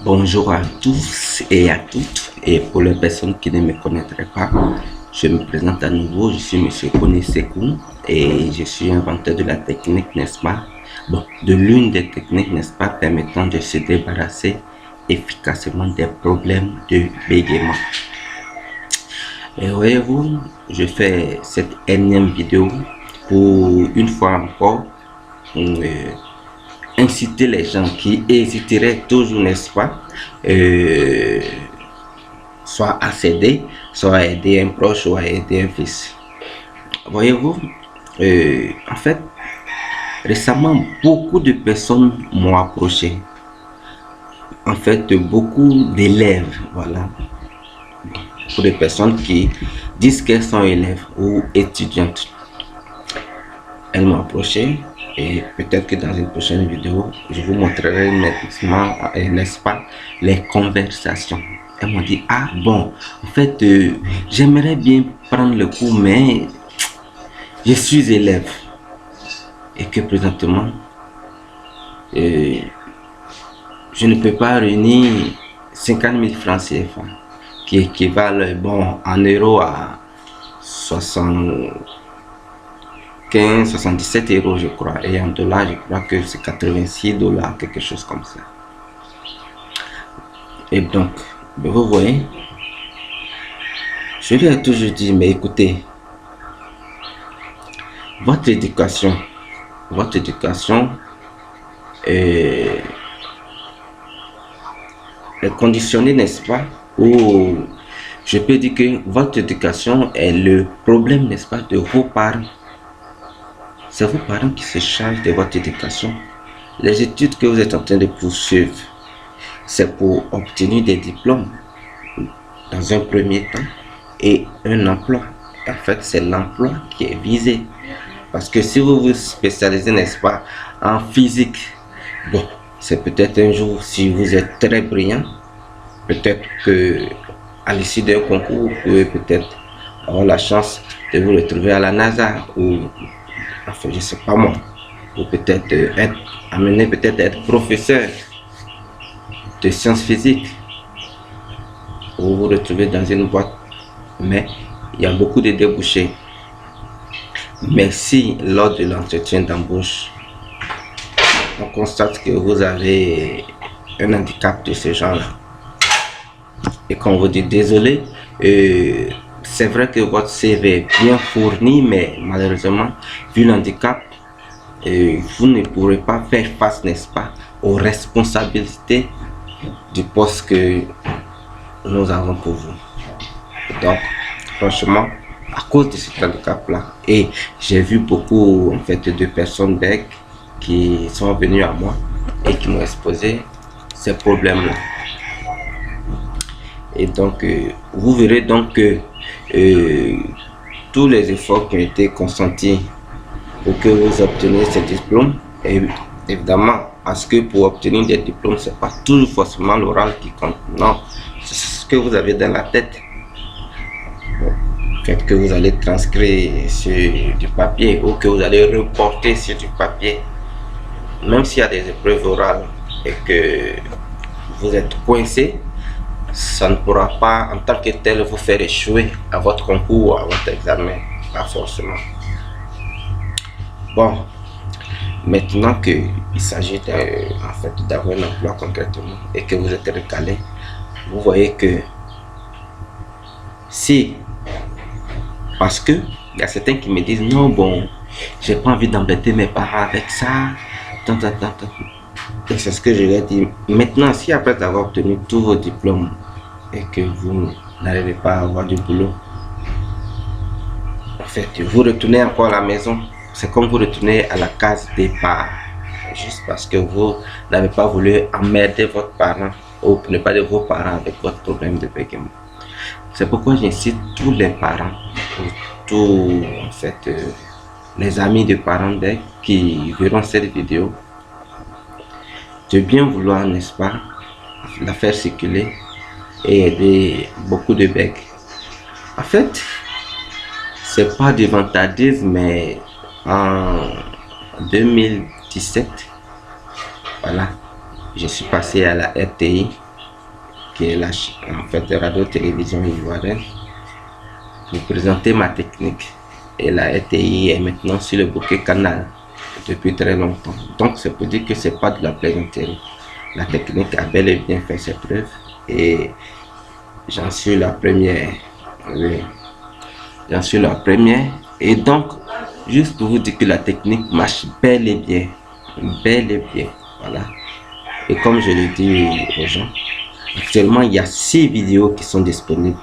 Bonjour à tous et à toutes. Et pour les personnes qui ne me connaîtraient pas, je me présente à nouveau. Je suis Monsieur Kone Sekou et je suis inventeur de la technique, n'est-ce pas? Bon, de l'une des techniques, n'est-ce pas, permettant de se débarrasser efficacement des problèmes de bégaiement. Et voyez-vous, je fais cette énième vidéo pour une fois encore inciter les gens qui hésiteraient toujours, n'est-ce pas, soit à céder, soit à aider un proche, soit à aider un fils. Voyez-vous, en fait, récemment, beaucoup de personnes m'ont approché. En fait, beaucoup d'élèves, voilà, pour des personnes qui disent qu'elles sont élèves ou étudiantes. Elles m'ont approché et peut-être que dans une prochaine vidéo, je vous montrerai nettement, n'est-ce pas, les conversations. Elles m'ont dit, ah bon, en fait, j'aimerais bien prendre le cours, mais je suis élève. Et que présentement, je ne peux pas réunir 50 000 francs CFA, qui équivalent, bon, en euros à 77 euros, je crois, et en dollars, je crois que c'est 86 dollars, quelque chose comme ça. Et donc, vous voyez, je lui ai toujours dit, mais écoutez, votre éducation est conditionnée, n'est-ce pas, ou je peux dire que votre éducation est le problème, n'est-ce pas, de vos parents. C'est vos parents qui se chargent de votre éducation. Les études que vous êtes en train de poursuivre, c'est pour obtenir des diplômes dans un premier temps et un emploi. En fait, c'est l'emploi qui est visé. Parce que si vous vous spécialisez, n'est-ce pas, en physique, bon, c'est peut-être un jour, si vous êtes très brillant, peut-être que à l'issue d'un concours, vous pouvez peut-être avoir la chance de vous retrouver à la NASA ou, enfin, je sais pas moi, ou peut-être être amené, peut-être être professeur de sciences physiques, ou vous vous retrouvez dans une boîte, mais il y a beaucoup de débouchés. Mais si lors de l'entretien d'embauche, on constate que vous avez un handicap de ce genre-là, et qu'on vous dit désolé, c'est vrai que votre CV est bien fourni, mais malheureusement, vu l'handicap, vous ne pourrez pas faire face, n'est-ce pas, aux responsabilités du poste que nous avons pour vous. Donc, franchement, à cause de cet handicap-là, et j'ai vu beaucoup, en fait, de personnes bègues qui sont venues à moi et qui m'ont exposé ces problèmes-là. Et donc, vous verrez donc que tous les efforts qui ont été consentis pour que vous obteniez ces diplômes, et évidemment, parce que pour obtenir des diplômes, c'est pas toujours forcément l'oral qui compte. Non, c'est ce que vous avez dans la tête. Fait que vous allez transcrire sur du papier ou que vous allez reporter sur du papier. Même s'il y a des épreuves orales et que vous êtes coincé, ça ne pourra pas en tant que tel vous faire échouer à votre concours ou à votre examen, pas forcément. Bon, maintenant qu'il s'agit en fait d'avoir un emploi concrètement et que vous êtes recalé, vous voyez que si, parce que il y a certains qui me disent non, bon, j'ai pas envie d'embêter mes parents avec ça, et c'est ce que je leur dis. Maintenant, si après avoir obtenu tous vos diplômes et que vous n'arrivez pas à avoir du boulot, en fait, vous retournez encore à la maison. C'est comme vous retournez à la case départ, juste parce que vous n'avez pas voulu emmerder votre parent ou ne pas de vos parents avec votre problème de bégaiement. C'est pourquoi j'incite tous les parents, tous en fait les amis de parents qui verront cette vidéo, de bien vouloir, n'est-ce pas, la faire circuler et aider beaucoup de becs. En fait, c'est pas du vantardisme, mais en 2017, voilà, je suis passé à la RTI qui est la en fait radio-télévision ivoirienne, pour présenter ma technique. Et la RTI est maintenant sur le bouquet Canal depuis très longtemps. Donc c'est pour dire que c'est pas de la plaisanterie. La technique a bel et bien fait ses preuves et j'en suis la première. Oui, j'en suis la première. Et donc, juste pour vous dire que la technique marche bel et bien. Bel et bien. Voilà. Et comme je le dis aux gens, actuellement il y a 6 vidéos qui sont disponibles.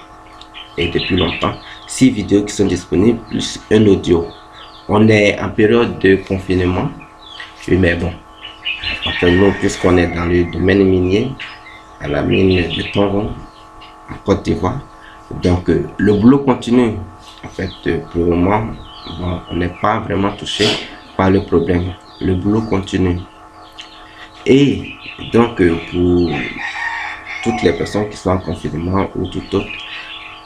Et depuis longtemps, 6 vidéos qui sont disponibles plus un audio. On est en période de confinement. Oui, mais bon. Enfin, nous, puisqu'on est dans le domaine minier, à la mine de Tonron, en Côte d'Ivoire. Donc, le boulot continue. En fait, pour le moment, bon, on n'est pas vraiment touché par le problème. Le boulot continue. Et donc, pour toutes les personnes qui sont en confinement ou tout autre,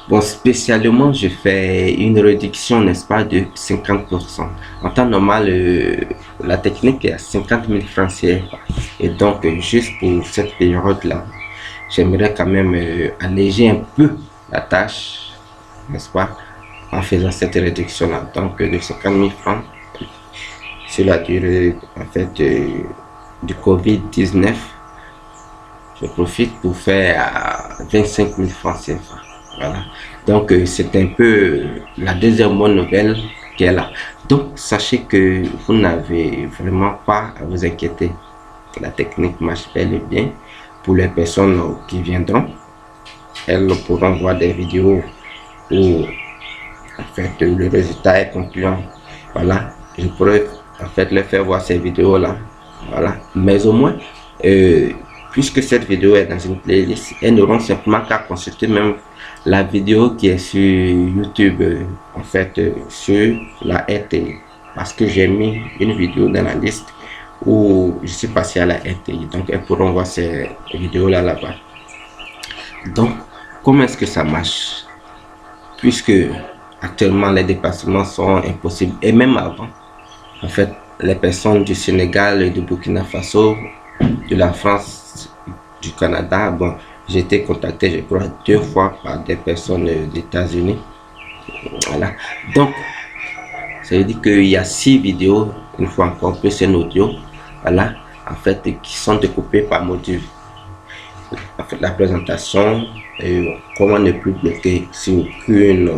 bon, spécialement, je fais une réduction, n'est-ce pas, de 50%. En temps normal, la technique est à 50 000 francs CFA. Et donc, juste pour cette période-là, j'aimerais quand même alléger un peu la tâche, n'est-ce pas, en faisant cette réduction-là. Donc, de 50 000 francs sur la durée, en fait, du Covid-19, je profite pour faire 25 000 francs CFA. Voilà. Donc, c'est un peu la deuxième bonne nouvelle qui est là. Donc, sachez que vous n'avez vraiment pas à vous inquiéter. La technique marche bel et bien. Pour les personnes qui viendront, elles pourront voir des vidéos où en fait le résultat est concluant. Voilà, je pourrais en fait leur faire voir ces vidéos là. Voilà, mais au moins puisque cette vidéo est dans une playlist, elles n'auront simplement qu'à consulter même la vidéo qui est sur YouTube, en fait sur la RTI, parce que j'ai mis une vidéo dans la liste où je suis passé à la RTI, donc elles pourront voir ces vidéos là-bas. Donc, comment est-ce que ça marche? Puisque actuellement les déplacements sont impossibles, et même avant, en fait, les personnes du Sénégal, du Burkina Faso, de la France, du Canada, bon, j'ai été contacté, je crois, 2 fois par des personnes des États-Unis. Voilà. Donc, ça veut dire qu'il y a 6 vidéos, une fois encore, plus un audio, voilà, en fait, qui sont découpés par module. En fait, la présentation, comment ne plus bloquer sur aucune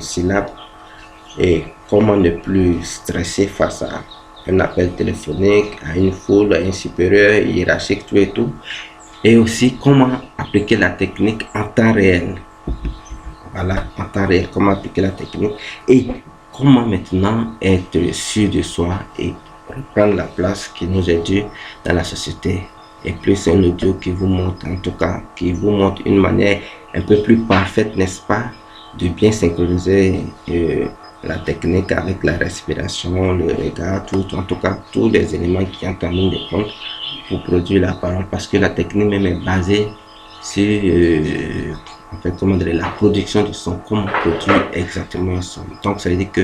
syllabe et comment ne plus stresser face à un appel téléphonique, à une foule, à un supérieur hiérarchique, tout et tout. Et aussi comment appliquer la technique en temps réel. Voilà, en temps réel, comment appliquer la technique et comment maintenant être sûr de soi et reprendre la place qui nous est due dans la société. Et plus un audio qui vous montre, en tout cas, qui vous montre une manière un peu plus parfaite, n'est-ce pas, de bien synchroniser la technique avec la respiration, le regard, tout, en tout cas, tous les éléments qui entrent en ligne de compte pour produire la parole, parce que la technique même est basée sur en fait, comment dire, la production du son, comment produire exactement un son. Donc, ça veut dire que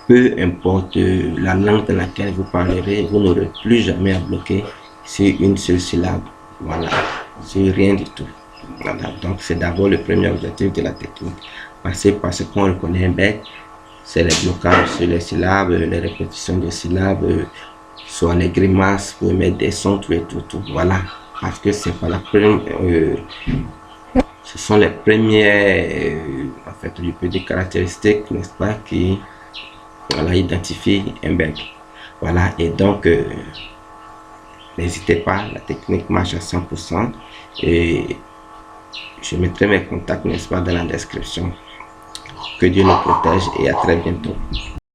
peu importe la langue dans laquelle vous parlerez, vous n'aurez plus jamais à bloquer sur une seule syllabe. Voilà, sur rien du tout. Voilà, donc c'est d'abord le premier objectif de la technique. Passer par ce qu'on reconnaît un bec, c'est les blocages sur les syllabes, les répétitions de syllabes, soit les grimaces pour mettre des sons, tout et tout. Voilà, parce que c'est pas la première. Ce sont les premières, en fait, je peux dire caractéristiques, n'est-ce pas, qui voilà, identifient un bec. Voilà, et donc, n'hésitez pas, la technique marche à 100% et je mettrai mes contacts, n'est-ce pas, dans la description. Que Dieu nous protège et à très bientôt.